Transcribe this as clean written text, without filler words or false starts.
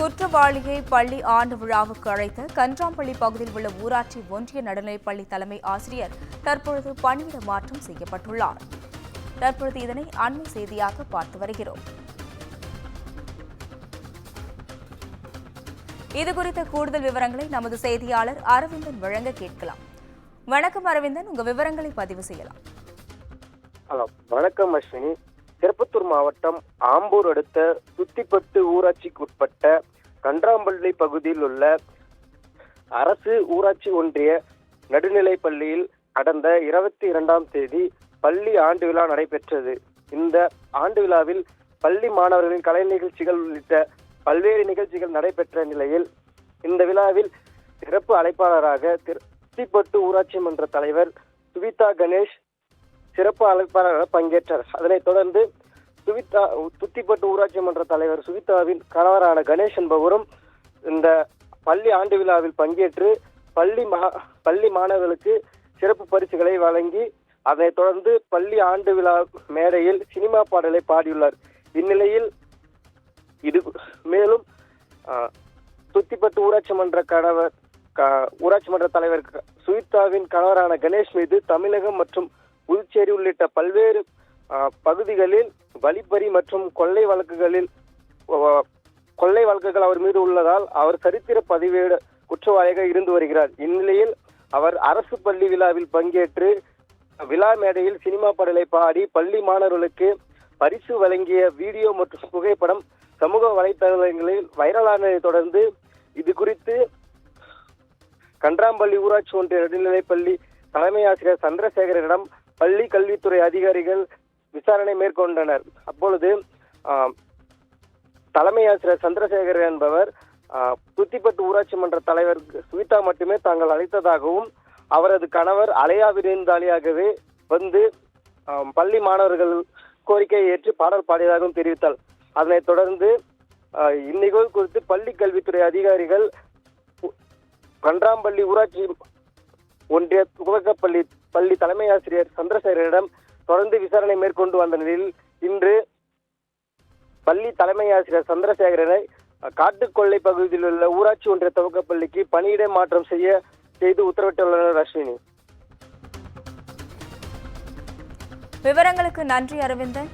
குற்றவாளியை பள்ளி ஆண்டு விழாவுக்கு அழைத்த கன்றாம்பள்ளி பகுதியில் உள்ள ஊராட்சி ஒன்றிய நடுநிலைப்பள்ளி தலைமை ஆசிரியர் தற்பொழுது பணியிட மாற்றம் செய்யப்பட்டுள்ளார். தற்பொழுது இதனை அண்மை செய்தியாக பார்த்து வருகிறோம். இதுகுறித்த கூடுதல் விவரங்களை நமது செய்தியாளர் அரவிந்தன் வழங்க கேட்கலாம். வணக்கம் அரவிந்தன், உங்க விவரங்களை பதிவு செய்யலாம். வணக்கம் அஸ்வினி. திருப்பத்தூர் மாவட்டம் ஆம்பூர் அடுத்த துத்திப்பட்டு ஊராட்சிக்குட்பட்ட கன்றாம்பள்ளி பகுதியில் உள்ள அரசு ஊராட்சி ஒன்றிய நடுநிலைப் பள்ளியில் கடந்த 22ஆம் தேதி பள்ளி ஆண்டு விழா நடைபெற்றது. இந்த ஆண்டு விழாவில் பள்ளி மாணவர்களின் கலை நிகழ்ச்சிகள் உள்ளிட்ட பல்வேறு நிகழ்ச்சிகள் நடைபெற்ற நிலையில் இந்த விழாவில் சிறப்பு அழைப்பாளராக துத்திப்பட்டு ஊராட்சி மன்ற தலைவர் சுவிதா கணேஷ் சிறப்பு அழைப்பாளராக பங்கேற்றார். அதனைத் தொடர்ந்து துத்திப்பட்டு ஊராட்சி மன்ற தலைவர் சுவிதாவின் கணவரான கணேஷ் என்பவரும் இந்த பள்ளி ஆண்டு விழாவில் பங்கேற்று பள்ளி மாணவர்களுக்கு சிறப்பு பரிசுகளை வழங்கி அதனைத் தொடர்ந்து பள்ளி ஆண்டு விழா மேடையில் சினிமா பாடலை பாடியுள்ளார். இந்நிலையில் மேலும் துத்திப்பட்டு ஊராட்சி மன்ற தலைவர் சுவிதாவின் கணவரான கணேஷ் மீது தமிழகம் மற்றும் புதுச்சேரி உள்ளிட்ட பல்வேறு பகுதிகளில் வழிப்பறி மற்றும் கொள்ளை வழக்குகள் அவர் மீது உள்ளதால் அவர் சரித்திர பதிவேடு குற்றவாளியாக இருந்து வருகிறார். இந்நிலையில் அவர் அரசு பள்ளி விழாவில் பங்கேற்று விழா மேடையில் சினிமா பாடலை பாடி பள்ளி மாணவர்களுக்கு பரிசு வழங்கிய வீடியோ மற்றும் புகைப்படம் சமூக வலைதளங்களில் வைரலானதை தொடர்ந்து இது குறித்து கன்றாம்பள்ளி ஊராட்சி ஒன்றிய நடுநிலைப்பள்ளி தலைமை ஆசிரியர் சந்திரசேகரனிடம் பள்ளி கல்வித்துறை அதிகாரிகள் விசாரணை மேற்கொண்டனர். அப்பொழுது தலைமை ஆசிரியர் சந்திரசேகர் என்பவர் துத்திப்பட்டு ஊராட்சி மன்ற தலைவர் சுவிதா மட்டுமே தாங்கள் அழைத்ததாகவும் அவரது கணவர் அலையா விருந்தாளியாகவே வந்து பள்ளி மாணவர்கள் கோரிக்கையை ஏற்று பாடல் பாடியதாகவும் தெரிவித்தார். அதனைத் தொடர்ந்து இந்நிகழ்வு குறித்து பள்ளி கல்வித்துறை அதிகாரிகள் கன்றாம்பள்ளி ஊராட்சி ஒன்றிய துவக்கப்பள்ளி தலைமை ஆசிரியர் சந்திரசேகரிடம் தொடர்ந்து விசாரணை மேற்கொண்டு வந்த நிலையில் இன்று பள்ளி தலைமை ஆசிரியர் சந்திரசேகரனை காட்டுக்கொள்ளை பகுதியில் உள்ள ஊராட்சி ஒன்றிய துவக்கப்பள்ளிக்கு பணியிட மாற்றம் செய்து உத்தரவிட்டுள்ளனர். அஸ்வினி, விவரங்களுக்கு நன்றி அரவிந்தன்.